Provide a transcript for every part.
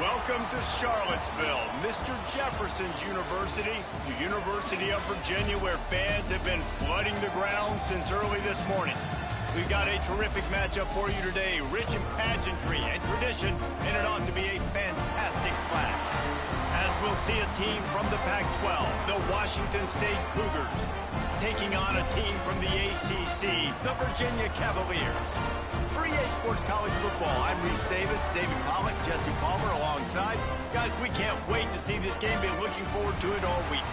Welcome to Charlottesville, Mr. Jefferson's University, the University of Virginia, where fans have been flooding the ground since early this morning. We've got a terrific matchup for you today, rich in pageantry and tradition, and it ought to be a fantastic clash. As we'll see a team from the Pac-12, the Washington State Cougars, taking on a team from the ACC, the Virginia Cavaliers. For EA Sports College Football, I'm Reese Davis, David Pollack, Jesse Palmer alongside. Guys, we can't wait to see this game. Been looking forward to it all week.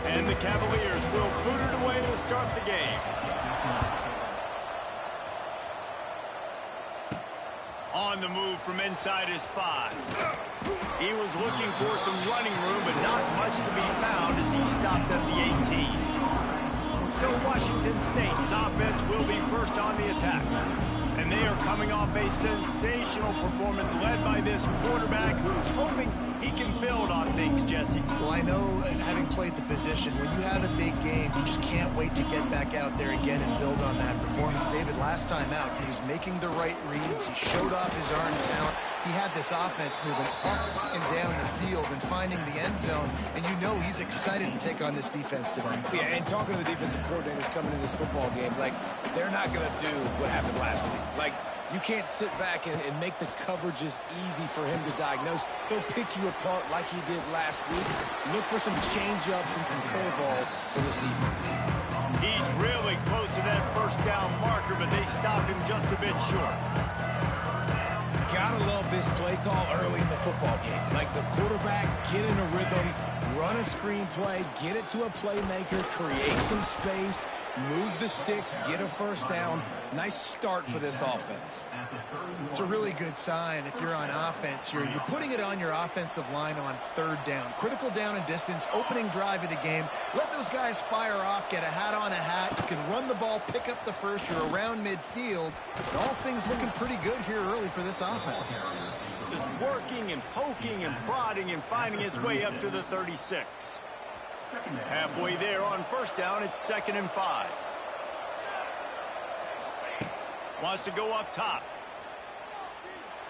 And the Cavaliers will boot it away to start the game. On the move from inside his 5. He was looking for some running room, but not much to be found as he stopped at the 18. So Washington State's offense will be first on the attack. And they are coming off a sensational performance led by this quarterback who's hoping he can build on things, Jesse. Well, I know, having played the position, when you have a big game, you just can't wait to get back out there again and build on that performance. David, last time out, he was making the right reads. He showed off his arm talent. He had this offense moving up and down the field and finding the end zone. And you know he's excited to take on this defense today. Yeah, and talking to the defensive coordinators coming in this football game, like, they're not going to do what happened last week. Like, you can't sit back and make the coverages easy for him to diagnose. He'll pick you apart like he did last week. Look for some change-ups and some curveballs for this defense. He's really close to that first down marker, but they stop him just a bit short. Gotta love this play call early in the football game. Like, the quarterback, get in a rhythm, run a screen play, get it to a playmaker, create some space, move the sticks, get a first down. Nice start for this offense. It's a really good sign if you're on offense here. You're putting it on your offensive line on third down. Critical down and distance, opening drive of the game. Let those guys fire off, get a hat on a hat. You can run the ball, pick up the first. You're around midfield. And all things looking pretty good here early for this offense. Just working and poking and prodding and finding his way up to the 36. Halfway there on first down, it's 2nd and 5. Wants to go up top.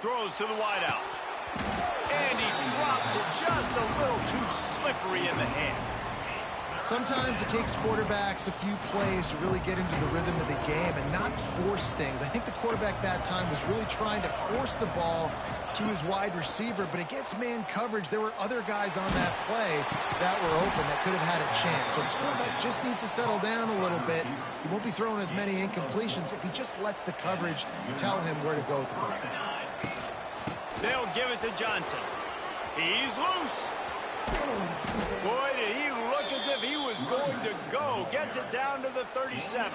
Throws to the wideout. And he drops it just a little too slippery in the hands. Sometimes it takes quarterbacks a few plays to really get into the rhythm of the game and not force things. I think the quarterback that time was really trying to force the ball to his wide receiver, but against man coverage, there were other guys on that play that were open that could have had a chance. So this quarterback just needs to settle down a little bit. He won't be throwing as many incompletions if he just lets the coverage tell him where to go with the ball. They'll give it to Johnson. He's loose. Boy, did he look as if he was going to go. Gets it down to the 37.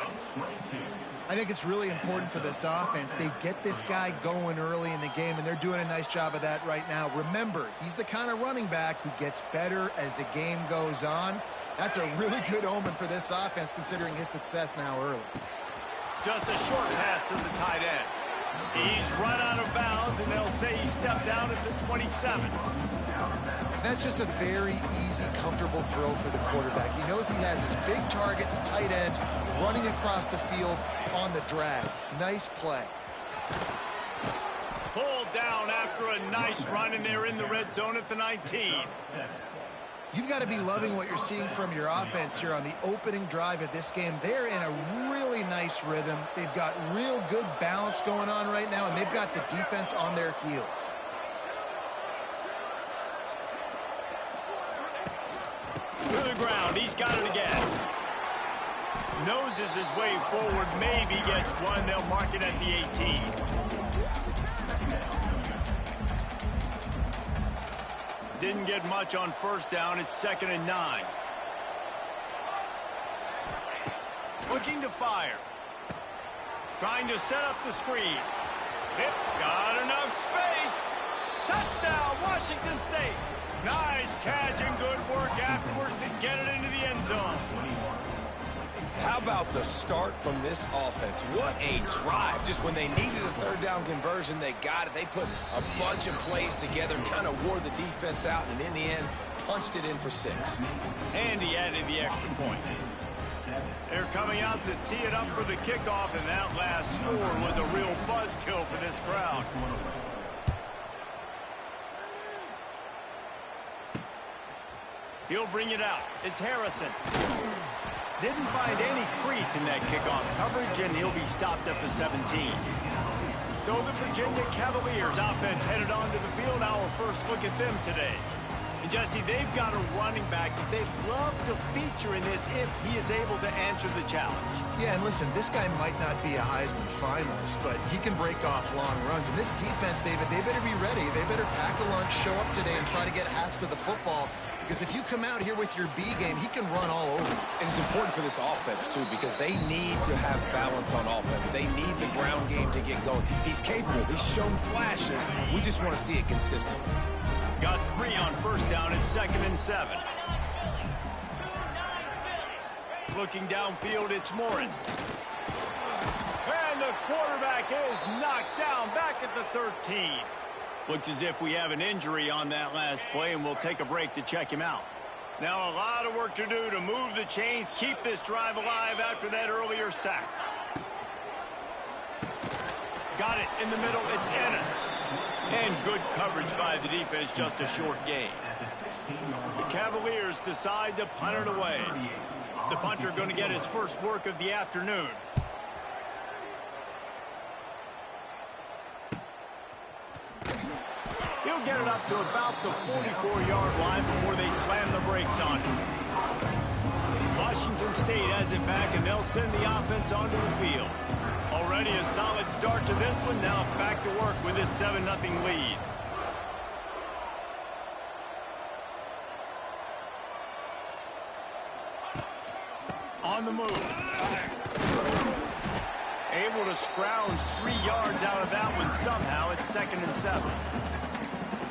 I think it's really important for this offense. They get this guy going early in the game, and they're doing a nice job of that right now. Remember, he's the kind of running back who gets better as the game goes on. That's a really good omen for this offense, considering his success now early. Just a short pass to the tight end. He's run out of bounds, and they'll say he stepped down at the 27. That's just a very easy, comfortable throw for the quarterback. He knows he has his big target, the tight end, running across the field on the drag. Nice play. Pulled down after a nice run, and they're in the red zone at the 19. You've got to be loving what you're seeing from your offense here on the opening drive of this game. They're in a really nice rhythm. They've got real good balance going on right now, and they've got the defense on their heels. To the ground, he's got it again. Noses his way forward, maybe gets one. They'll mark it at the 18. Didn't get much on first down. It's 2nd and 9. Looking to fire. Trying to set up the screen. Got enough space. Touchdown, Washington State. Nice catch and good work afterwards to get it into the end zone. How about the start from this offense? What a drive. Just when they needed a third down conversion, they got it. They put a bunch of plays together, kind of wore the defense out, and in the end, punched it in for 6. And he added the extra point. They're coming out to tee it up for the kickoff, and that last score was a real buzzkill for this crowd. He'll bring it out. It's Harrison. Didn't find any crease in that kickoff coverage, and he'll be stopped at the 17. So the Virginia Cavaliers offense headed onto the field. Our first look at them today. And Jesse, they've got a running back that they'd love to feature in this if he is able to answer the challenge. Yeah, and listen, this guy might not be a Heisman finalist, but he can break off long runs. And this defense, David, they better be ready. They better pack a lunch, show up today, and try to get hats to the football. Because if you come out here with your B game, he can run all over. And it's important for this offense, too, because they need to have balance on offense. They need the ground game to get going. He's capable. He's shown flashes. We just want to see it consistently. Got 3 on first down and 2nd and 7. Looking downfield, it's Morris. And the quarterback is knocked down back at the 13. Looks as if we have an injury on that last play, and we'll take a break to check him out. Now a lot of work to do to move the chains, keep this drive alive after that earlier sack. Got it in the middle, it's Ennis. And good coverage by the defense, just a short gain. The Cavaliers decide to punt it away. The punter going to get his first work of the afternoon. He'll get it up to about the 44-yard line before they slam the brakes on him. Washington State has it back, and they'll send the offense onto the field. Already a solid start to this one. Now back to work with this 7-0 lead. On the move. Able to scrounge 3 yards out of that one somehow. It's 2nd and 7.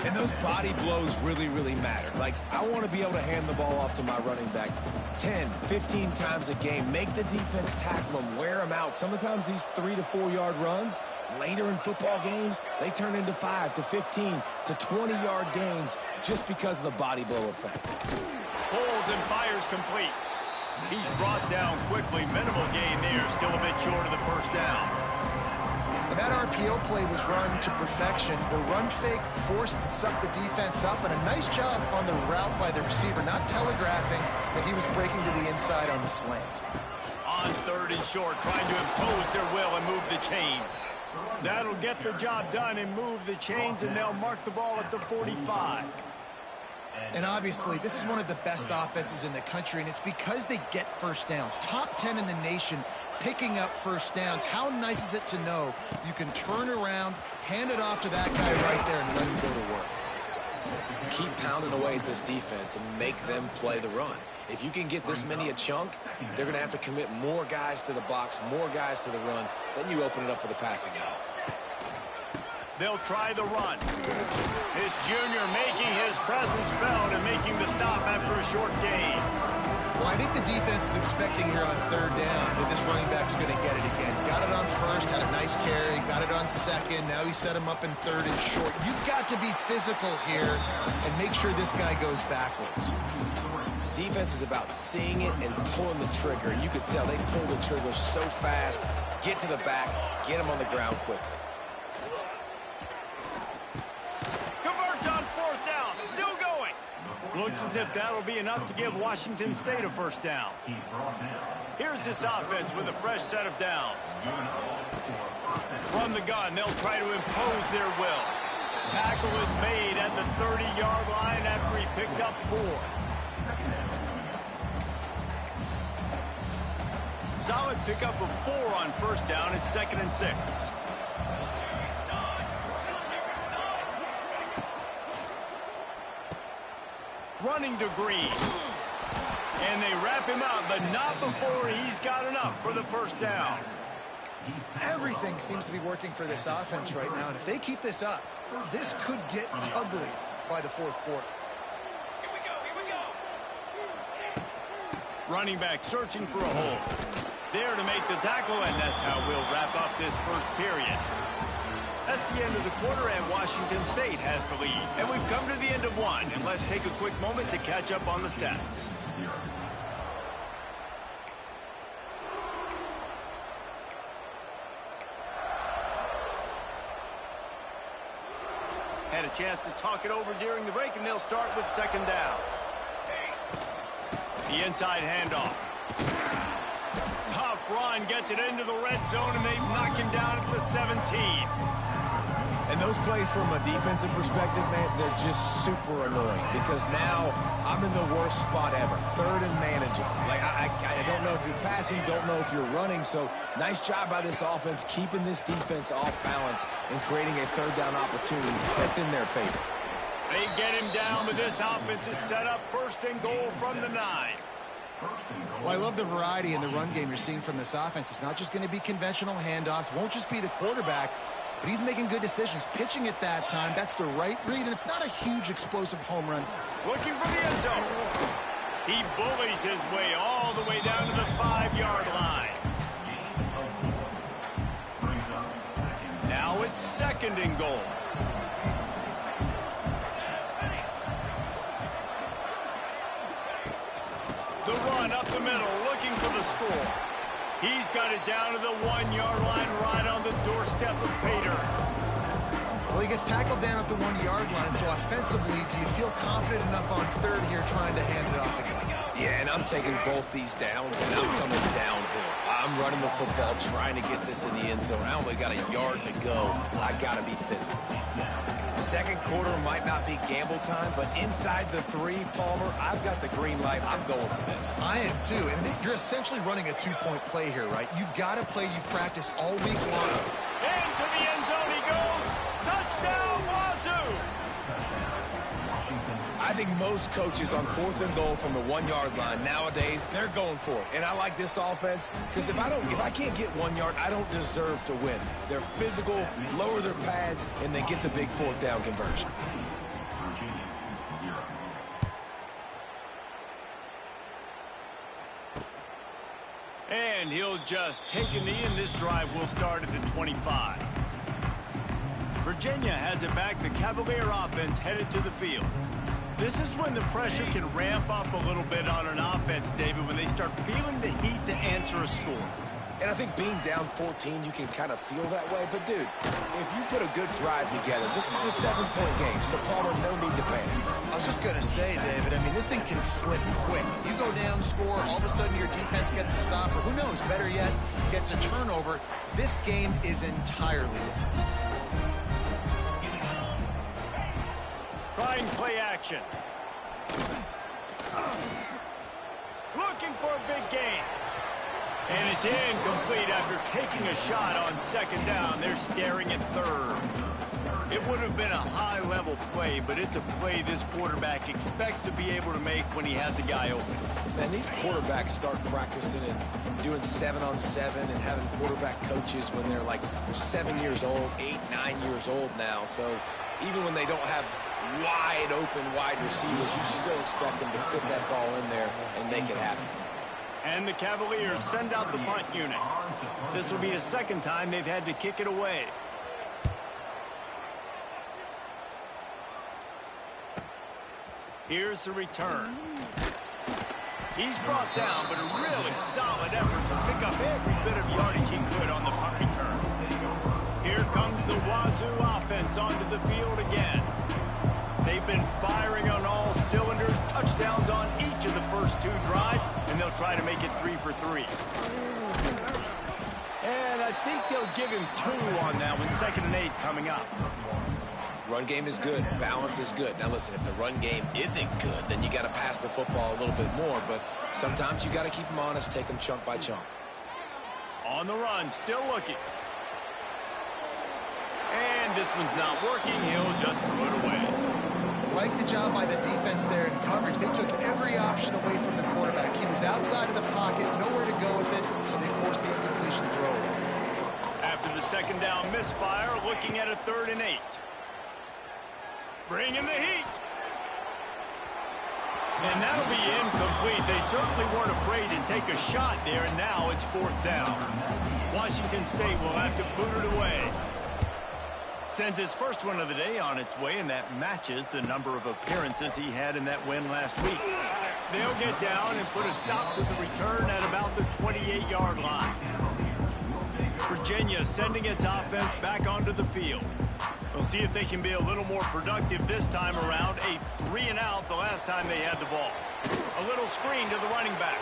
And those body blows really, really matter. Like, I want to be able to hand the ball off to my running back 10, 15 times a game. Make the defense tackle them, wear them out. Sometimes these 3 to 4 yard runs, later in football games, they turn into 5 to 15 to 20-yard gains just because of the body blow effect. Pulls and fires complete. He's brought down quickly. Minimal gain there. Still a bit short of the first down. And that RPO play was run to perfection. The run fake forced and sucked the defense up, and a nice job on the route by the receiver, not telegraphing that he was breaking to the inside on the slant. On 3rd and short, trying to impose their will and move the chains. That'll get the job done and move the chains, and they'll mark the ball at the 45. And obviously, this is one of the best offenses in the country, and it's because they get first downs. Top 10 in the nation picking up first downs. How nice is it to know you can turn around, hand it off to that guy right there, and let him go to work? Keep pounding away at this defense and make them play the run. If you can get this many a chunk, they're going to have to commit more guys to the box, more guys to the run. Then you open it up for the passing game. They'll try the run. This junior making his presence felt and making the stop after a short gain. Well, I think the defense is expecting here on 3rd down that this running back's going to get it again. Got it on 1st, had a nice carry, got it on 2nd. Now he set him up in 3rd and short. You've got to be physical here and make sure this guy goes backwards. Defense is about seeing it and pulling the trigger. And you could tell they pull the trigger so fast, get to the back, get him on the ground quickly. On 4th down, still going. Looks as if that'll be enough to give Washington State a first down. Here's this offense with a fresh set of downs. From the gun, they'll try to impose their will. Tackle is made at the 30-yard line after he picked up 4. Solid pickup of 4 on first down. It's 2nd and 6. Running to Green. And they wrap him up, but not before he's got enough for the first down. Everything seems to be working for this offense right now, and if they keep this up, this could get ugly by the 4th quarter. Here we go. Running back searching for a hole. There to make the tackle, and that's how we'll wrap up this first period. That's the end of the quarter, and Washington State has the lead. And we've come to the end of one, and let's take a quick moment to catch up on the stats. Had a chance to talk it over during the break, and they'll start with second down. The inside handoff. Tough run, gets it into the red zone, and they knock him down at the 17. And those plays from a defensive perspective, man, they're just super annoying because now I'm in the worst spot ever, third and manageable. Like, I don't know if you're passing, don't know if you're running, so nice job by this offense keeping this defense off balance and creating a third down opportunity that's in their favor. They get him down, but this offense is set up first and goal from the 9. Well, I love the variety in the run game you're seeing from this offense. It's not just going to be conventional handoffs, won't just be the quarterback, but he's making good decisions. Pitching at that time, that's the right read, and it's not a huge explosive home run. Looking for the end zone. He bullies his way all the way down to the 5-yard line. Now it's second and goal. The run up the middle, looking for the score. He's got it down to the 1-yard line, right on the doorstep of Pater. Well, he gets tackled down at the 1-yard line, so offensively, do you feel confident enough on third here trying to hand it off again? Yeah, and I'm taking both these downs, and I'm coming downhill. I'm running the football, trying to get this in the end zone. I only got a yard to go. I got to be physical. Second quarter might not be gamble time, but inside the 3, Palmer, I've got the green light. I'm going for this. I am too, and you're essentially running a 2-point play here, right? You've got a play you practice all week long. Into the end zone he goes. Touchdown, Wazoo! I think most coaches on 4th and goal from the 1-yard line nowadays, they're going for it. And I like this offense because if I can't get 1 yard, I don't deserve to win. They're physical, lower their pads, and they get the big 4th down conversion. And he'll just take a knee, and this drive will start at the 25. Virginia has it back. The Cavalier offense headed to the field. This is when the pressure can ramp up a little bit on an offense, David, when they start feeling the heat to answer a score. And I think being down 14, you can kind of feel that way. But, dude, if you put a good drive together, this is a 7-point game, so Palmer, no need to panic. I was just going to say, David, I mean, this thing can flip quick. You go down, score, all of a sudden your defense gets a stop, or who knows, better yet, gets a turnover. This game is entirely different. Trying play action. Looking for a big gain. And it's incomplete after taking a shot on second down. They're staring at third. It would have been a high-level play, but it's a play this quarterback expects to be able to make when he has a guy open. Man, these quarterbacks start practicing and doing 7-on-7 and having quarterback coaches when they're like 7 years old, 8, 9 years old now. So even when they don't have wide receivers, you still expect them to fit that ball in there and make it happen. And the Cavaliers send out the punt unit. This will be the second time they've had to kick it away. Here's the return. He's brought down, but a really solid effort to pick up every bit of yardage he could on the punt return. Here comes the Wazoo offense onto the field again. They've been firing on all cylinders, touchdowns on each of the first 2 drives, and they'll try to make it 3 for 3. And I think they'll give him 2 on that one, 2nd and 8 coming up. Run game is good. Balance is good. Now, listen, if the run game isn't good, then you got to pass the football a little bit more. But sometimes you got to keep them honest, take them chunk by chunk. On the run, still looking. And this one's not working. He'll just throw it away. Like the job by the defense there in coverage. They took every option away from the quarterback. He was outside of the pocket, nowhere to go with it, so they forced the incompletion throw. After the second down misfire, looking at a 3rd and 8. Bringing the heat. And that'll be incomplete. They certainly weren't afraid to take a shot there, and now it's 4th down. Washington State will have to boot it away. Sends his first one of the day on its way, and that matches the number of appearances he had in that win last week. They'll get down and put a stop to the return at about the 28-yard line. Virginia sending its offense back onto the field. We'll see if they can be a little more productive this time around. A 3-and-out the last time they had the ball. A little screen to the running back.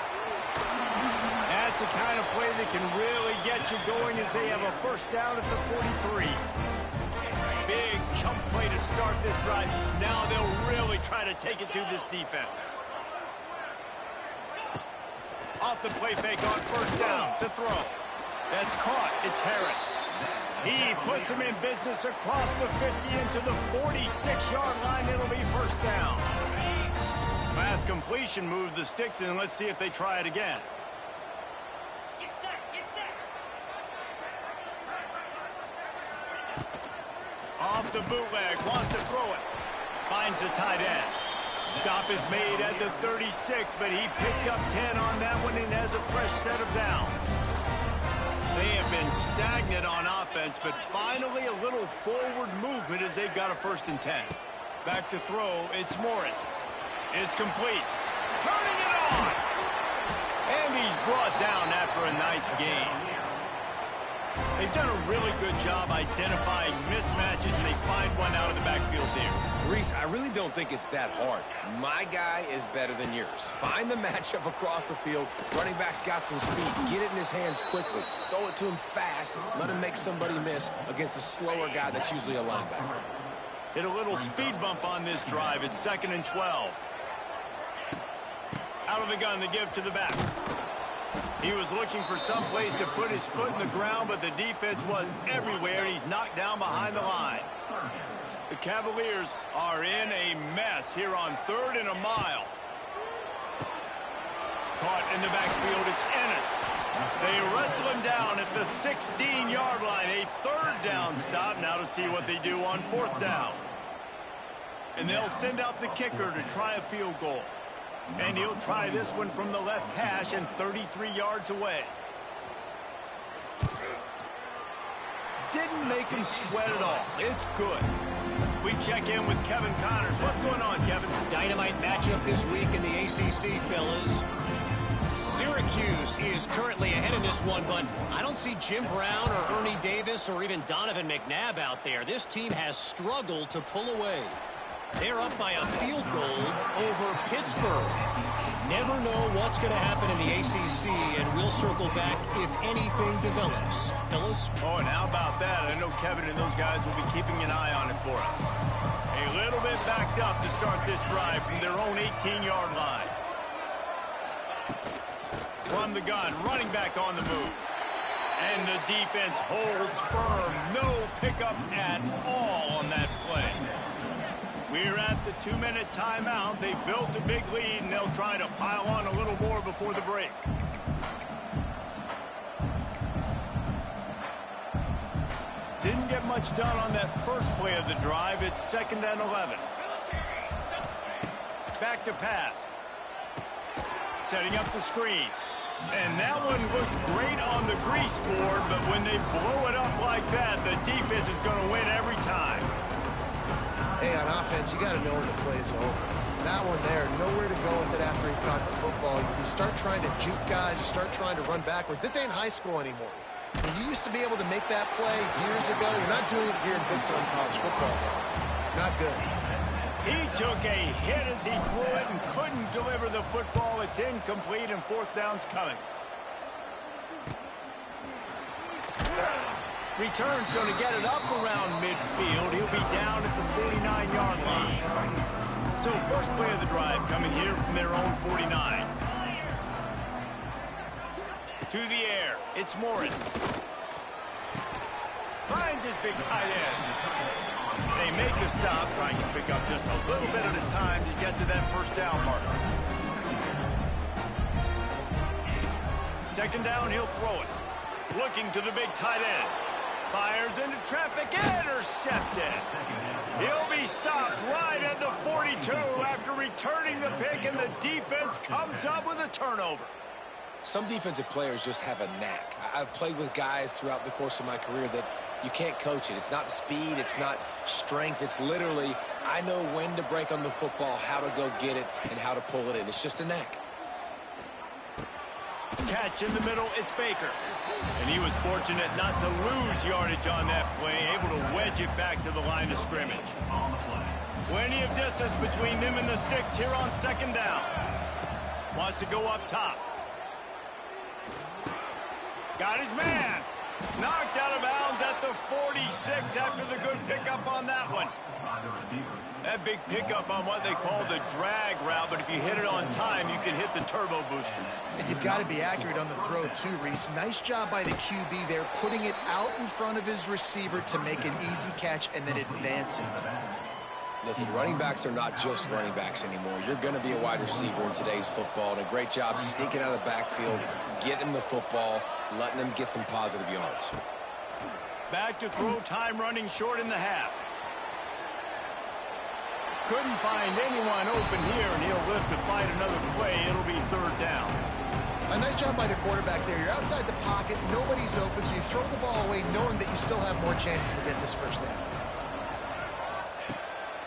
That's the kind of play that can really get you going as they have a first down at the 43. Big chunk play to start this drive. Now they'll really try to take it to this defense. Off the play fake on first down to throw. That's caught. It's Harris. He puts him in business across the 50 into the 46-yard line. It'll be first down. Pass completion moved the sticks in. Let's see if they try it again. Get set. Off the bootleg. Wants to throw it. Finds the tight end. Stop is made at the 36, but he picked up 10 on that one and has a fresh set of downs. They have been stagnant on offense, but finally a little forward movement as they've got a 1st and 10. Back to throw, it's Morris. It's complete. Turning it on! And he's brought down after a nice gain. They've done a really good job identifying mismatches, and they find one out of the backfield there. Reese, I really don't think it's that hard. My guy is better than yours. Find the matchup across the field. Running back's got some speed. Get it in his hands quickly. Throw it to him fast. Let him make somebody miss against a slower guy that's usually a linebacker. Hit a little speed bump on this drive. It's 2nd and 12. Out of the gun to give to the back. He was looking for some place to put his foot in the ground, but the defense was everywhere, and he's knocked down behind the line. The Cavaliers are in a mess here on 3rd and a mile. Caught in the backfield, it's Ennis. They wrestle him down at the 16-yard line. A 3rd down stop. Now to see what they do on 4th down. And they'll send out the kicker to try a field goal. And he'll try this one from the left hash and 33 yards away. Didn't make him sweat at all. It's good. We check in with Kevin Connors. What's going on, Kevin? Dynamite matchup this week in the ACC, fellas. Syracuse is currently ahead in this one, but I don't see Jim Brown or Ernie Davis or even Donovan McNabb out there. This team has struggled to pull away. They're up by a field goal over Pittsburgh. Never know what's going to happen in the ACC, and we'll circle back if anything develops. Fellas? Oh, and how about that? I know Kevin and those guys will be keeping an eye on it for us. A little bit backed up to start this drive from their own 18-yard line. From the gun, running back on the move. And the defense holds firm. No pickup at all on that play. We're at the 2-minute timeout. They've built a big lead, and they'll try to pile on a little more before the break. Didn't get much done on that first play of the drive. It's 2nd and 11. Back to pass. Setting up the screen. And that one looked great on the grease board, but when they blow it up like that, the defense is going to win every time. Hey, on offense, you got to know when the play is over. That one there, nowhere to go with it after he caught the football. You start trying to juke guys. You start trying to run backward. This ain't high school anymore. You used to be able to make that play years ago. You're not doing it here in big-time college football. Not good. He took a hit as he threw it and couldn't deliver the football. It's incomplete, and 4th down's coming. Return's going to get it up around midfield. He'll be down at the 49-yard line. So first play of the drive coming here from their own 49. To the air, it's Morris. Finds his big tight end. They make the stop, trying to pick up just a little bit at a time to get to that first down marker. 2nd down, he'll throw it. Looking to the big tight end. Fires into traffic, intercepted. He'll be stopped right at the 42 after returning the pick, and the defense comes up with a turnover. Some defensive players just have a knack. I've played with guys throughout the course of my career that you can't coach it. It's not speed, it's not strength. It's literally, I know when to break on the football, how to go get it, and how to pull it in. It's just a knack. Catch in the middle, it's Baker. And he was fortunate not to lose yardage on that play, able to wedge it back to the line of scrimmage. Plenty of distance between them and the sticks here on second down. Wants to go up top. Got his man. Knocked out of bounds at the 46 after the good pickup on that one. That big pickup on what they call the drag route, but if you hit it on time, you can hit the turbo boosters. And you've got to be accurate on the throw too, Reese. Nice job by the QB there, putting it out in front of his receiver to make an easy catch and then advancing. Listen, running backs are not just running backs anymore. You're going to be a wide receiver in today's football, and a great job sneaking out of the backfield, getting the football, letting them get some positive yards. Back to throw time, running short in the half. Couldn't find anyone open here, and he'll live to fight another play. It'll be third down. A nice job by the quarterback there. You're outside the pocket, nobody's open, so you throw the ball away knowing that you still have more chances to get this first down.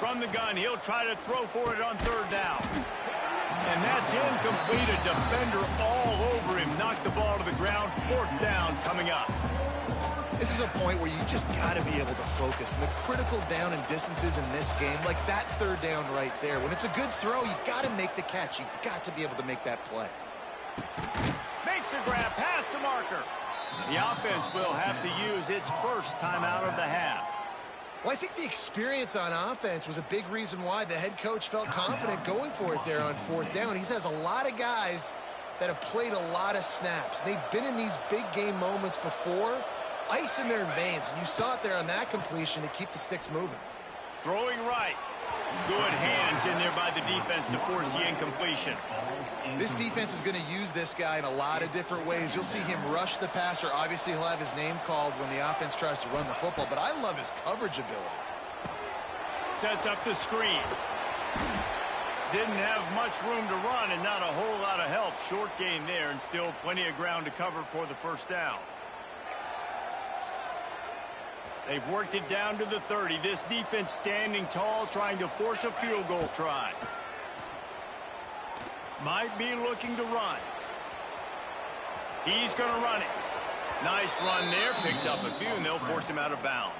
From the gun, he'll try to throw for it on third down. And that's incomplete. A defender all over him. Knocked the ball to the ground. Fourth down coming up. This is a point where you just got to be able to focus. And the critical down and distances in this game, like that third down right there, when it's a good throw, you got to make the catch. You've got to be able to make that play. Makes the grab, past the marker. The offense will have to use its first timeout of the half. Well, I think the experience on offense was a big reason why the head coach felt confident going for it there on fourth down. He has a lot of guys that have played a lot of snaps. They've been in these big game moments before. Ice in their veins, and you saw it there on that completion to keep the sticks moving. Throwing right. Good hands in there by the defense to force the incompletion. This defense is going to use this guy in a lot of different ways. You'll see him rush the passer. Obviously, he'll have his name called when the offense tries to run the football, but I love his coverage ability. Sets up the screen. Didn't have much room to run and not a whole lot of help. Short gain there and still plenty of ground to cover for the first down. They've worked it down to the 30. This defense standing tall, trying to force a field goal try. Might be looking to run. He's going to run it. Nice run there. Picks up a few, and they'll force him out of bounds.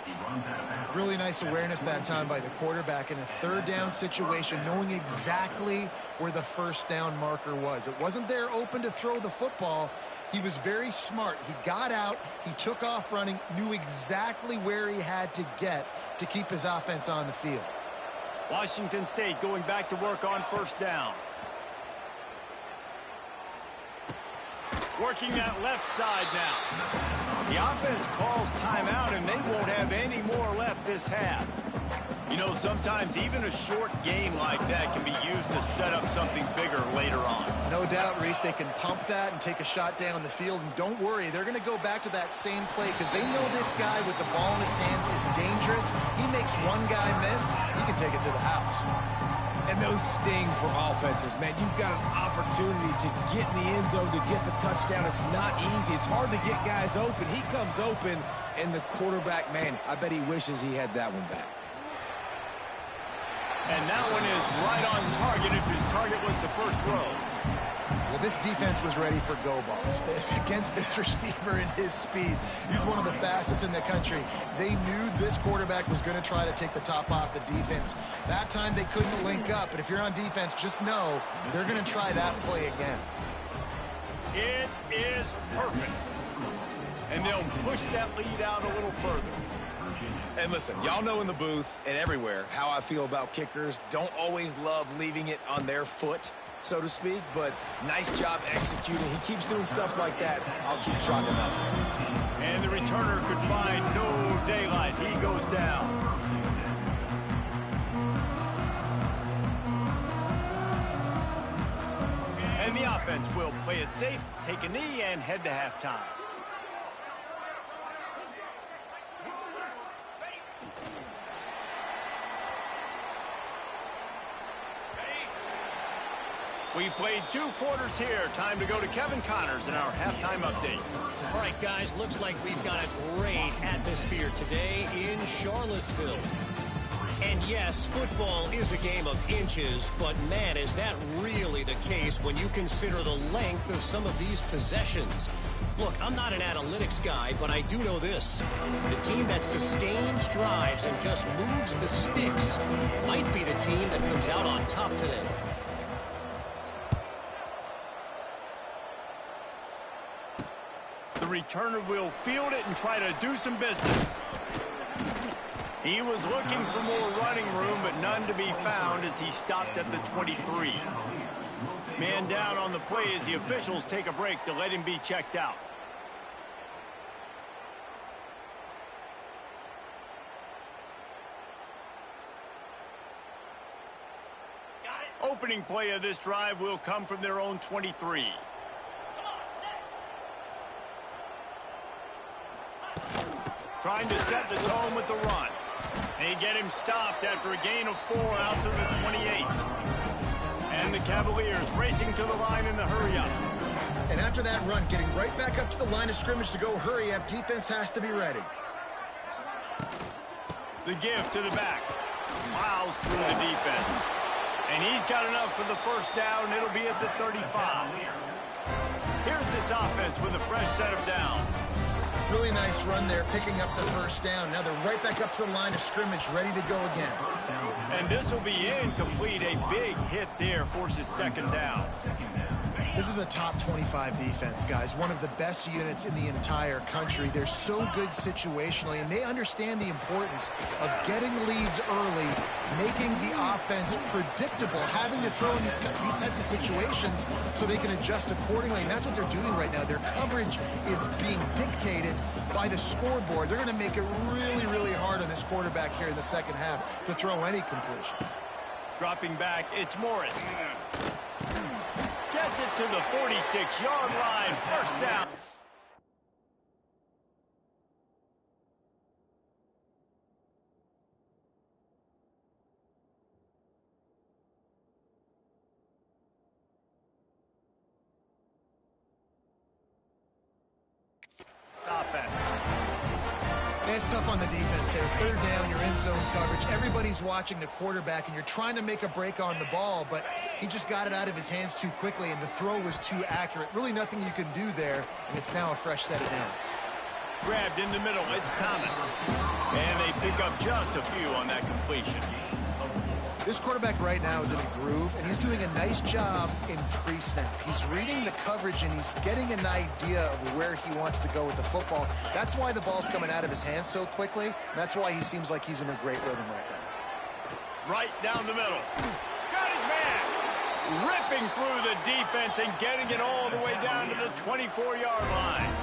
Really nice awareness that time by the quarterback in a third down situation, knowing exactly where the first down marker was. It wasn't there open to throw the football. He was very smart. He got out, he took off running, knew exactly where he had to get to keep his offense on the field. Washington State going back to work on first down. Working that left side now. The offense calls timeout, and they won't have any more left this half. You know, sometimes even a short game like that can be used to set up something bigger later on. No doubt, Reese, they can pump that and take a shot down the field. And don't worry, they're going to go back to that same play because they know this guy with the ball in his hands is dangerous. He makes one guy miss, he can take it to the house. And those sting for offenses, man. You've got an opportunity to get in the end zone, to get the touchdown. It's not easy. It's hard to get guys open. He comes open, and the quarterback, man, I bet he wishes he had that one back. And that one is right on target if his target was the first row. Well, this defense was ready for go balls against this receiver and his speed. He's one of the fastest in the country. They knew this quarterback was going to try to take the top off the defense. That time they couldn't link up, but if you're on defense, just know they're going to try that play again. It is perfect. And they'll push that lead out a little further. And listen, y'all know in the booth and everywhere how I feel about kickers. Don't always love leaving it on their foot, so to speak, but nice job executing. He keeps doing stuff like that. I'll keep trotting him out there. And the returner could find no daylight. He goes down. And the offense will play it safe, take a knee, and head to halftime. We've played 2 quarters here. Time to go to Kevin Connors in our halftime update. All right, guys, looks like we've got a great atmosphere today in Charlottesville. And yes, football is a game of inches, but man, is that really the case case when you consider the length of some of these possessions. Look, I'm not an analytics guy, but I do know this. The team that sustains drives and just moves the sticks might be the team that comes out on top today. The returner will field it and try to do some business. He was looking for more running room, but none to be found as he stopped at the 23. Man down on the play as the officials take a break to let him be checked out. Opening play of this drive will come from their own 23. Trying to set the tone with the run. They get him stopped after a gain of 4 out to the 28. And the Cavaliers racing to the line in the hurry-up. And after that run, getting right back up to the line of scrimmage to go hurry-up, defense has to be ready. The give to the back. Plows through the defense. And he's got enough for the first down. It'll be at the 35. Here's this offense with a fresh set of downs. Really nice run there, picking up the first down. Now they're right back up to the line of scrimmage, ready to go again. And this will be incomplete. A big hit there forces second down. This is a top 25 defense, guys. One of the best units in the entire country. They're so good situationally, and they understand the importance of getting leads early, making the offense predictable, having to throw in these types of situations so they can adjust accordingly. And that's what they're doing right now. Their coverage is being dictated by the scoreboard. They're going to make it really, really hard on this quarterback here in the second half to throw any completions. Dropping back, it's Morris. Gets it to the 46-yard line. First down. Offense. It's tough on the defense there. Third down, you're in zone coverage. Everybody's watching the quarterback, and you're trying to make a break on the ball, but he just got it out of his hands too quickly, and the throw was too accurate. Really nothing you can do there, and it's now a fresh set of downs. Grabbed in the middle, it's Thomas. And they pick up just a few on that completion. This quarterback right now is in a groove, and he's doing a nice job in pre-snap. He's reading the coverage, and he's getting an idea of where he wants to go with the football. That's why the ball's coming out of his hands so quickly, and that's why he seems like he's in a great rhythm right now. Right down the middle. Got his man. Ripping through the defense and getting it all the way down to the 24-yard line.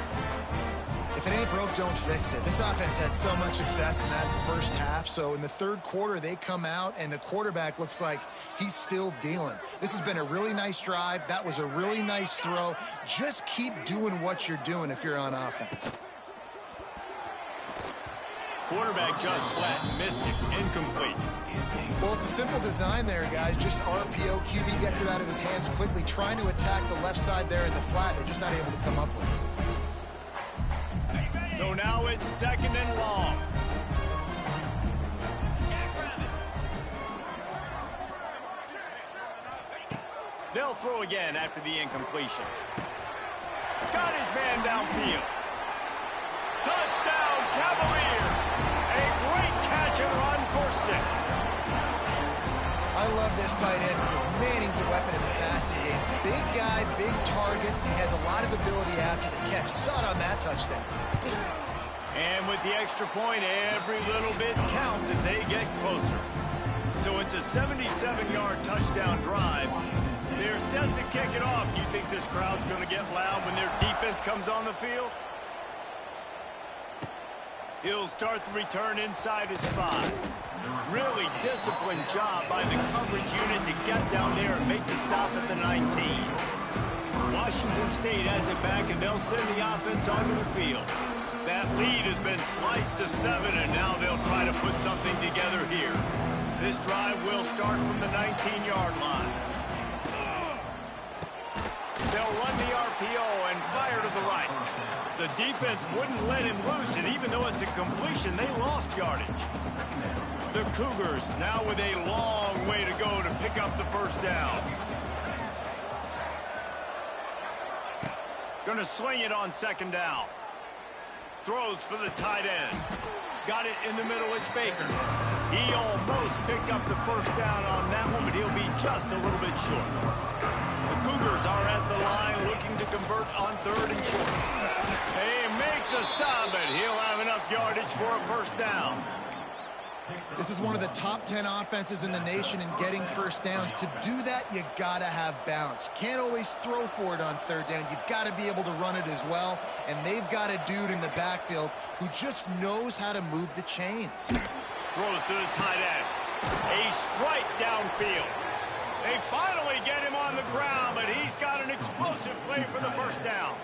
If it ain't broke, don't fix it. This offense had so much success in that first half, so in the third quarter, they come out, and the quarterback looks like he's still dealing. This has been a really nice drive. That was a really nice throw. Just keep doing what you're doing if you're on offense. Quarterback just flat, missed it, incomplete. Well, it's a simple design there, guys. Just RPO, QB gets it out of his hands quickly, trying to attack the left side there in the flat. They're just not able to come up with it. So now it's second and long. They'll throw again after the incompletion. Got his man downfield. Touchdown, Cavaliers! A great catch and run for 6. I love this tight end because, man, he's a weapon in the passing game. Big guy, big target. He has a lot of ability after the catch. You saw it on that touchdown. And with the extra point, every little bit counts as they get closer. So it's a 77-yard touchdown drive. They're set to kick it off. Do you think this crowd's going to get loud when their defense comes on the field? He'll start the return inside his 5. Really disciplined job by the coverage unit to get down there and make the stop at the 19. Washington State has it back, and they'll send the offense onto the field. That lead has been sliced to 7, and now they'll try to put something together here. This drive will start from the 19-yard line. They'll run the RPO and fire to the right. The defense wouldn't let him loose, and even though it's a completion, they lost yardage. The Cougars now with a long way to go to pick up the first down. Going to sling it on second down. Throws for the tight end. Got it in the middle. It's Baker. He almost picked up the first down on that one, but he'll be just a little bit short. The Cougars are at the line looking to convert on third and short. They make the stop, and he'll have enough yardage for a first down. This is one of the top 10 offenses in the nation in getting first downs. To do that, you got to have balance. You can't always throw for it on third down. You've got to be able to run it as well. And they've got a dude in the backfield who just knows how to move the chains. Throws to the tight end. A strike downfield. They finally get him on the ground, but he's got an explosive play for the first down.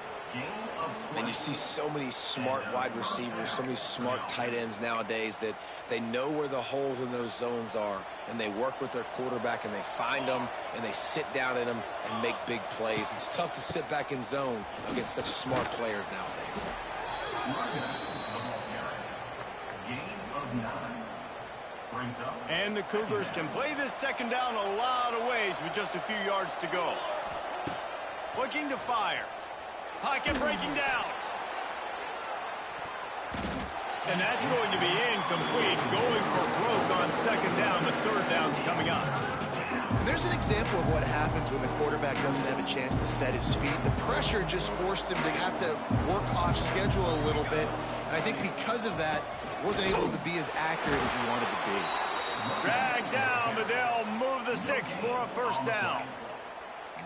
And you see so many smart wide receivers, so many smart tight ends nowadays that they know where the holes in those zones are, and they work with their quarterback, and they find them, and they sit down in them and make big plays. It's tough to sit back in zone against such smart players nowadays. And the Cougars can play this second down a lot of ways with just a few yards to go. Looking to fire. Pocket breaking down. And that's going to be incomplete. Going for broke on second down. The third down's coming up. There's an example of what happens when the quarterback doesn't have a chance to set his feet. The pressure just forced him to have to work off schedule a little bit. And I think because of that, wasn't able to be as accurate as he wanted to be. Dragged down, but they'll move the sticks for a first down.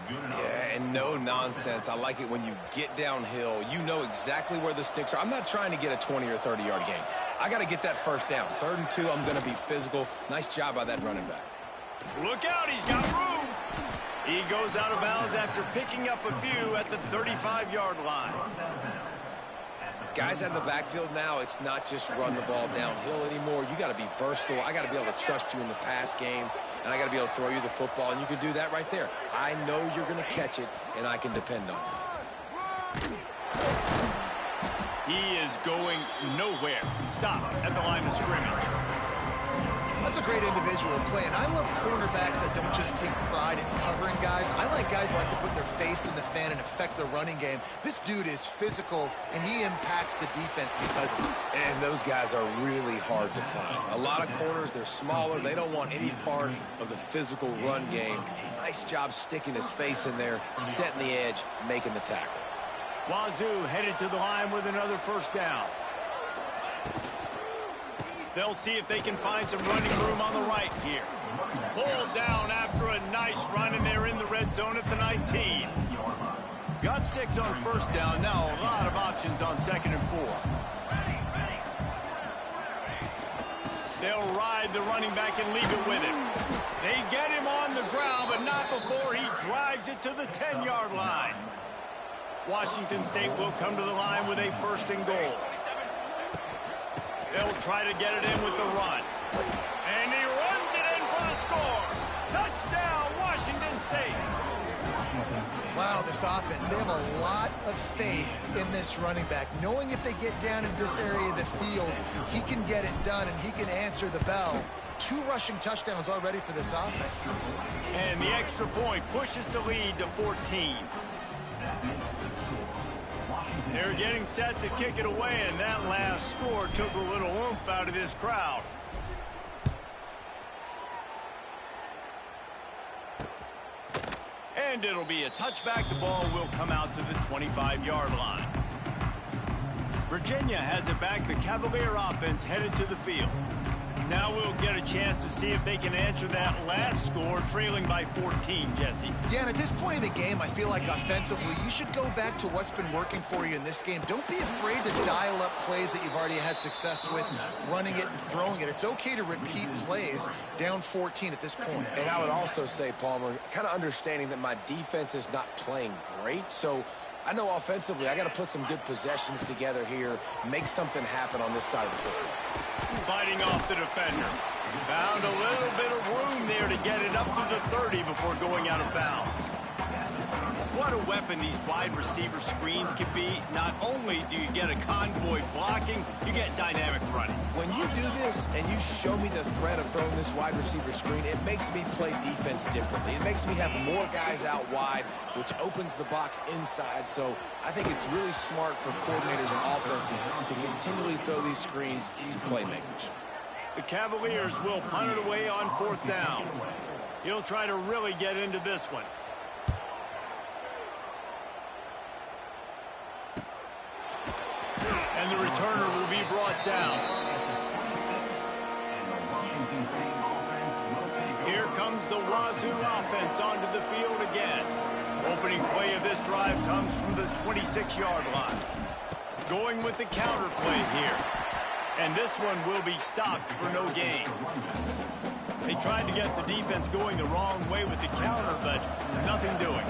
Yeah, and no nonsense. I like it when you get downhill. You know exactly where the sticks are. I'm not trying to get a 20 or 30-yard gain. I got to get that first down. 3rd and 2, I'm going to be physical. Nice job by that running back. Look out, he's got room. He goes out of bounds after picking up a few at the 35-yard line. Guys out of the backfield now, it's not just run the ball downhill anymore. You got to be versatile. I got to be able to trust you in the pass game, and I got to be able to throw you the football, and you can do that right there. I know you're going to catch it, and I can depend on you. He is going nowhere. Stop at the line of scrimmage. That's a great individual play, and I love cornerbacks that don't just take pride in covering guys. I like guys that like to put their face in the fan and affect the running game. This dude is physical, and he impacts the defense because of it. And those guys are really hard to find. A lot of corners, they're smaller. They don't want any part of the physical run game. Nice job sticking his face in there, setting the edge, making the tackle. Wazoo headed to the line with another first down. They'll see if they can find some running room on the right here. Pulled down after a nice run, and they're in the red zone at the 19. Got 6 on first down. Now a lot of options on 2nd and 4. They'll ride the running back and leave it with him. They get him on the ground, but not before he drives it to the 10-yard line. Washington State will come to the line with a 1st and goal. They'll try to get it in with the run. And he runs it in for the score. Touchdown, Washington State. Wow, this offense, they have a lot of faith in this running back, knowing if they get down in this area of the field, he can get it done and he can answer the bell. 2 rushing touchdowns already for this offense. And the extra point pushes the lead to 14. They're getting set to kick it away, and that last score took a little oomph out of this crowd. And it'll be a touchback. The ball will come out to the 25-yard line. Virginia has it back. The Cavalier offense headed to the field. Now we'll get a chance to see if they can answer that last score, trailing by 14, Jesse. Yeah, and at this point in the game, I feel like offensively, you should go back to what's been working for you in this game. Don't be afraid to dial up plays that you've already had success with, running it and throwing it. It's okay to repeat plays down 14 at this point. And I would also say, Palmer, kind of understanding that my defense is not playing great, so I know offensively I got to put some good possessions together here, make something happen on this side of the football. Fighting off the defender. Found a little bit of room there to get it up to the 30 before going out of bounds. What a weapon these wide receiver screens can be. Not only do you get a convoy blocking, you get dynamic running. When you do this and you show me the threat of throwing this wide receiver screen, it makes me play defense differently. It makes me have more guys out wide, which opens the box inside. So I think it's really smart for coordinators and offenses to continually throw these screens to playmakers. The Cavaliers will punt it away on 4th down. He'll try to really get into this one. And the returner will be brought down. Here comes the Wazoo offense onto the field again. Opening play of this drive comes from the 26-yard line. Going with the counter play here. And this one will be stopped for no gain. They tried to get the defense going the wrong way with the counter, but nothing doing.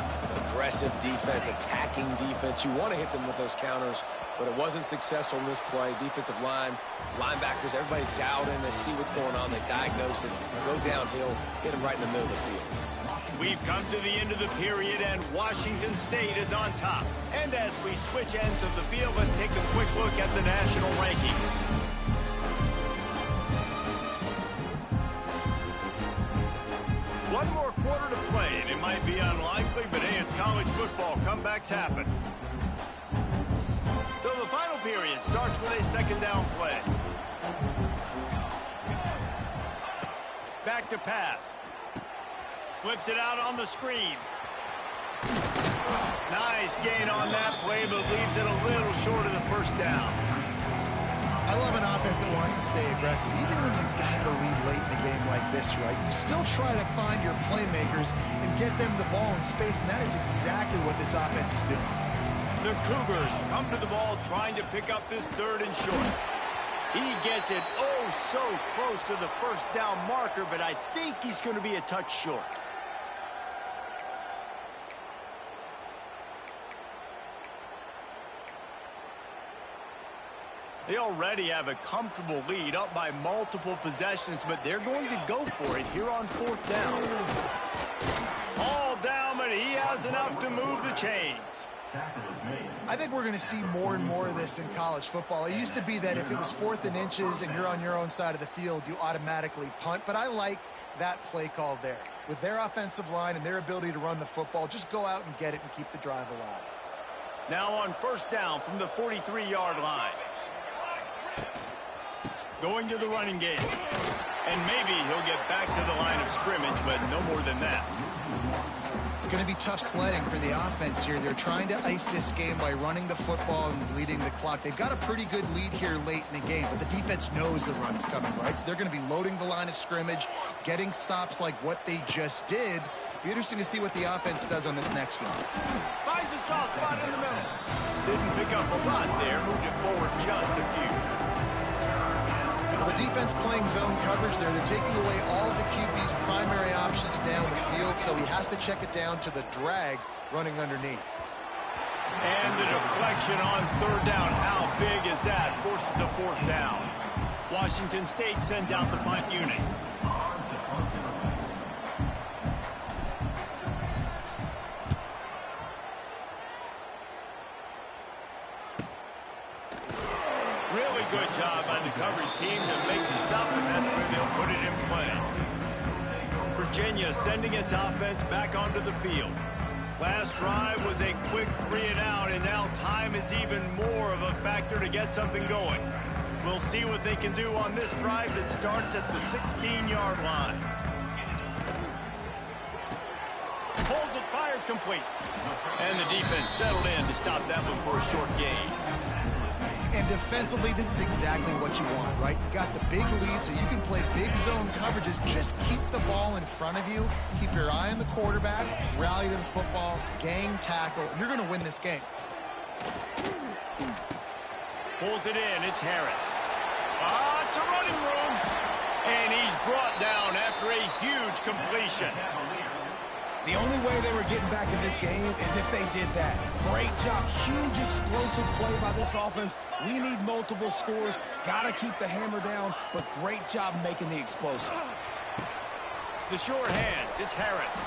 Aggressive defense, attacking defense. You want to hit them with those counters, but it wasn't successful in this play. Defensive line, linebackers, everybody's dialed in. They see what's going on. They diagnose it, go downhill, hit them right in the middle of the field. We've come to the end of the period, and Washington State is on top. And as we switch ends of the field, let's take a quick look at the national rankings. One more quarter to play, and it might be unlikely, but hey, it's college football. Comebacks happen. So the final period starts with a 2nd down play. Back to pass. Flips it out on the screen. Nice gain on that play, but leaves it a little short of the 1st down. I love an offense that wants to stay aggressive. Even when you've got the lead late in a game like this, right, you still try to find your playmakers and get them the ball in space, and that is exactly what this offense is doing. The Cougars come to the ball trying to pick up this 3rd and short. He gets it oh so close to the 1st down marker, but I think he's going to be a touch short. They already have a comfortable lead, up by multiple possessions, but they're going to go for it here on 4th down. All down, but he has enough to move the chains. I think we're going to see more and more of this in college football. It used to be that if it was 4th and inches and you're on your own side of the field, you automatically punt, but I like that play call there. With their offensive line and their ability to run the football, just go out and get it and keep the drive alive. Now on 1st down from the 43-yard line. Going to the running game. And maybe he'll get back to the line of scrimmage, but no more than that. It's going to be tough sledding for the offense here. They're trying to ice this game by running the football and bleeding the clock. They've got a pretty good lead here late in the game, but the defense knows the run's coming, right? So they're going to be loading the line of scrimmage, getting stops like what they just did. Be interesting to see what the offense does on this next one. Finds a soft spot in the middle. Didn't pick up a lot there. Moved it forward just a few. Well, the defense playing zone coverage there. They're taking away all of the QB's primary options down the field, so he has to check it down to the drag running underneath. And the deflection on 3rd down. How big is that? Forces a 4th down. Washington State sends out the punt unit. Really good job by the coverage team to make the stop, and that's where they'll put it in play. Virginia sending its offense back onto the field. Last drive was a quick 3-and-out, and now time is even more of a factor to get something going. We'll see what they can do on this drive that starts at the 16-yard line. Pulls it, fired, complete. And the defense settled in to stop that one for a short gain. And defensively, this is exactly what you want, right? You got the big lead, so you can play big zone coverages. Just keep the ball in front of you. Keep your eye on the quarterback. Rally to the football. Gang tackle. And you're going to win this game. Pulls it in. It's Harris. It's a running room. And he's brought down after a huge completion. The only way they were getting back in this game is if they did that. Great job. Huge explosive play by this offense. We need multiple scores. Got to keep the hammer down, but great job making the explosive. The sure hands. It's Harris.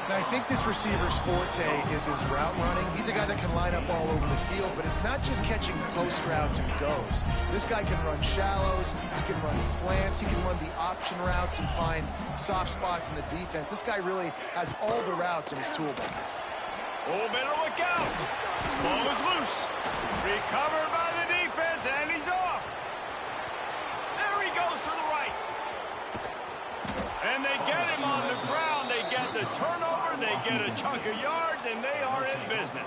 And I think this receiver's forte is his route running. He's a guy that can line up all over the field, but it's not just catching post routes and goes. This guy can run shallows, he can run slants, he can run the option routes and find soft spots in the defense. This guy really has all the routes in his toolbox. Oh, better look out. Ball is loose. Recovered by the defense, and he's off. There he goes to the right. And they get him on the ground. They get the turnover. They get a chunk of yards, and they are in business.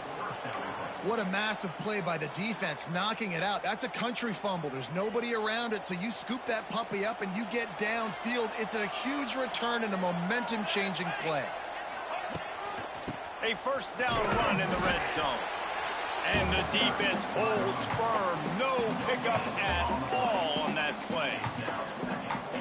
What a massive play by the defense, knocking it out. That's a country fumble. There's nobody around it, so you scoop that puppy up and you get downfield. It's a huge return and a momentum-changing play. A first down run in the red zone. And the defense holds firm. No pickup at all on that play.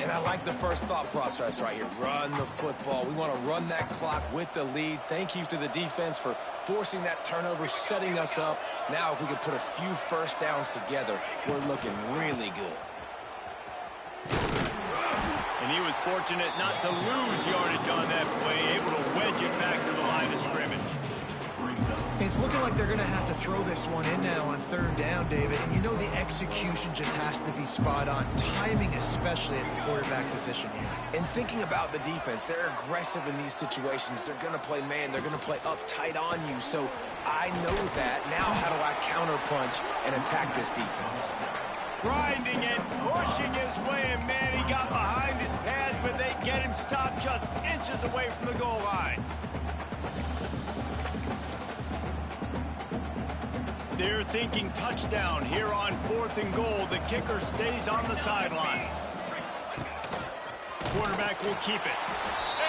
And I like the first thought process right here. Run the football. We want to run that clock with the lead. Thank you to the defense for forcing that turnover, setting us up. Now if we can put a few first downs together, we're looking really good. And he was fortunate not to lose yardage on that play, able to wedge it back to the line of scrimmage. It's looking like they're going to have to throw this one in now on third down, David. And you know the execution just has to be spot on. Timing, especially at the quarterback position here. And thinking about the defense, they're aggressive in these situations. They're going to play man. They're going to play up tight on you. So I know that. Now how do I counterpunch and attack this defense? Grinding and pushing his way, and man, he got behind his pads, but they get him stopped just inches away from the goal line. They're thinking touchdown here on 4th and goal. The kicker stays on the sideline. Quarterback will keep it.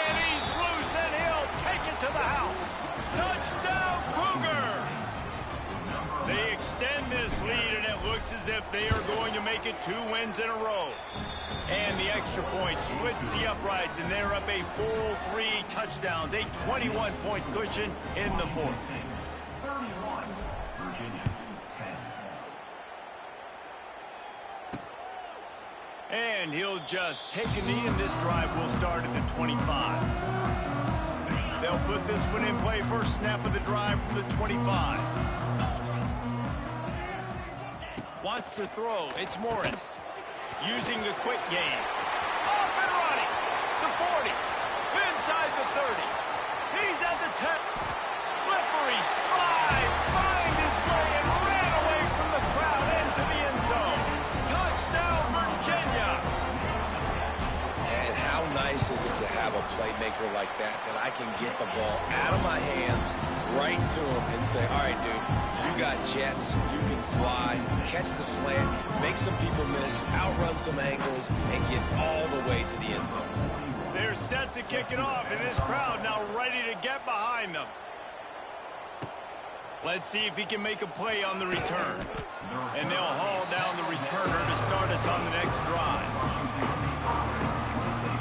And he's loose, and he'll take it to the house. Touchdown, Cougars! They extend this lead, and it looks as if they are going to make it 2 wins in a row. And the extra point splits the uprights, and they're up a full 3 touchdowns, a 21-point cushion in the 4th. And he'll just take a knee, and this drive will start at the 25. They'll put this one in play. First snap of the drive from the 25. Wants to throw. It's Morris. Using the quick game. Off and running. The 40. Inside the 30. He's at the 10. Slippery slide. Find his way and ran away from the crowd into the end zone. Touchdown, Virginia. And how nice is it to have a playmaker like that I can get the ball out of my hands, right to him, and say, all right, dude, you got jets, you can fly, catch the slant, make some people miss, outrun some angles, and get all the way to the end zone. They're set to kick it off, and this crowd now ready to get behind them. Let's see if he can make a play on the return. And they'll haul down the returner to start us on the next drive.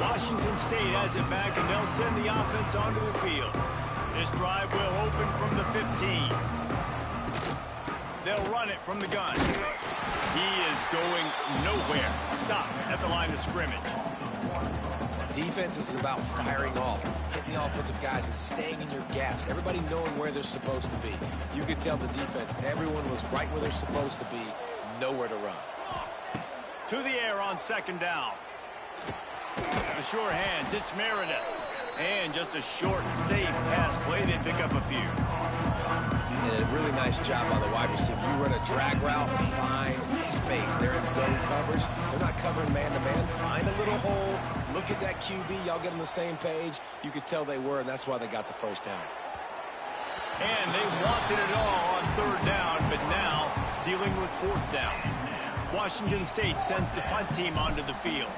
Washington State has it back, and they'll send the offense onto the field. This drive will open from the 15. They'll run it from the gun. He is going nowhere. Stop at the line of scrimmage. Defense is about firing off, hitting the offensive guys, and staying in your gaps. Everybody knowing where they're supposed to be. You could tell the defense, everyone was right where they're supposed to be, nowhere to run. To the air on second down. The sure hands, it's Meredith. And just a short, safe pass play. They pick up a few. And a really nice job by the wide receiver. You run a drag route, find space. They're in zone coverage. They're not covering man-to-man. Find a little hole. Look at that QB. Y'all get on the same page. You could tell they were, and that's why they got the first down. And they wanted it all on third down, but now dealing with fourth down. Washington State sends the punt team onto the field.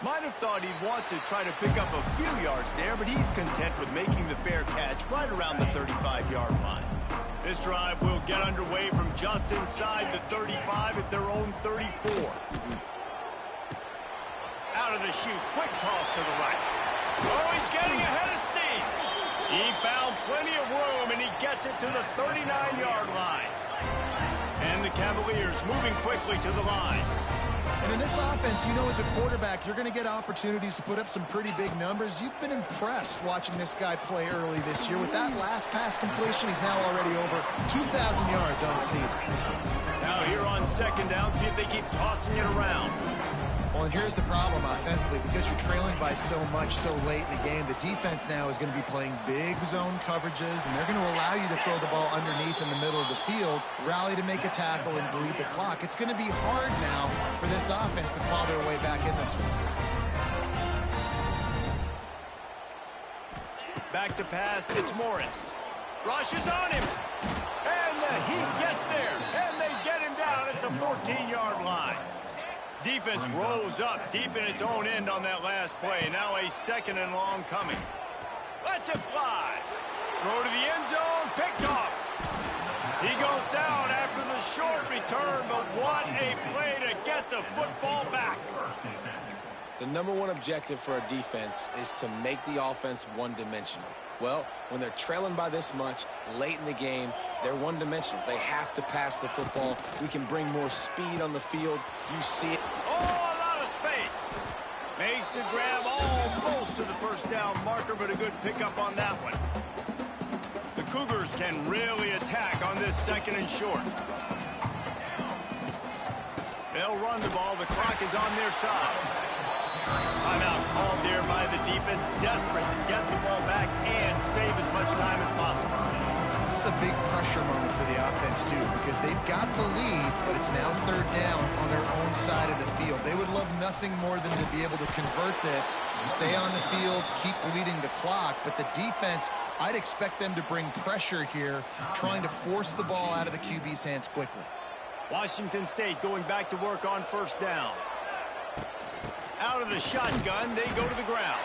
Might have thought he'd want to try to pick up a few yards there, but he's content with making the fair catch right around the 35-yard line. This drive will get underway from just inside the 35 at their own 34. Out of the chute, quick toss to the right. Oh, he's getting ahead of steam. He found plenty of room, and he gets it to the 39-yard line. And the Cavaliers moving quickly to the line. And in this offense, you know, as a quarterback, you're going to get opportunities to put up some pretty big numbers. You've been impressed watching this guy play early this year. With that last pass completion, he's now already over 2,000 yards on the season. Now here on second down, see if they keep tossing it around. Well, and here's the problem offensively. Because you're trailing by so much so late in the game, the defense now is going to be playing big zone coverages, and they're going to allow you to throw the ball underneath in the middle of the field, rally to make a tackle, and bleed the clock. It's going to be hard now for this offense to claw their way back in this one. Back to pass, it's Morris. Rush is on him. And the heat gets there. And they get him down at the 14-yard line. Defense rose up deep in its own end on that last play. Now a second and long coming. Lets it fly. Throw to the end zone. Picked off. He goes down after the short return, but what a play to get the football back. The number one objective for a defense is to make the offense one-dimensional. Well, when they're trailing by this much late in the game, they're one-dimensional. They have to pass the football. We can bring more speed on the field. You see it. Oh, a lot of space. Makes the grab almost to the first down marker, but a good pickup on that one. The Cougars can really attack on this second and short. They'll run the ball. The clock is on their side. Timeout called there by the defense, desperate to get the ball back and save as much time as possible. This is a big pressure moment for the offense, too, because they've got the lead, but it's now third down on their own side of the field. They would love nothing more than to be able to convert this, stay on the field, keep bleeding the clock, but the defense, I'd expect them to bring pressure here, trying to force the ball out of the QB's hands quickly. Washington State going back to work on first down. Out of the shotgun, they go to the ground.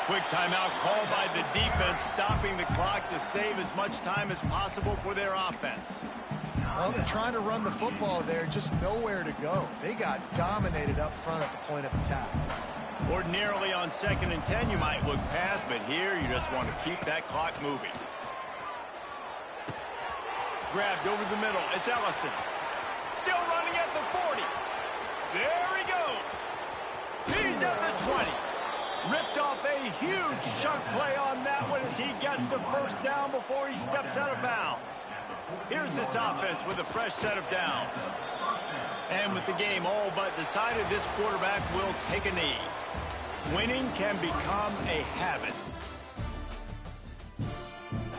Quick timeout called by the defense, stopping the clock to save as much time as possible for their offense. Well, they're trying to run the football there, just nowhere to go. They got dominated up front at the point of attack. Ordinarily on 2nd and 10, you might look past, but here you just want to keep that clock moving. Grabbed over the middle. It's Ellison. Still running at the 40. There he goes. He's at the 20. Ripped off a huge chunk play on that one as he gets the first down before he steps out of bounds. Here's this offense with a fresh set of downs. And with the game all but decided, this quarterback will take a knee. Winning can become a habit.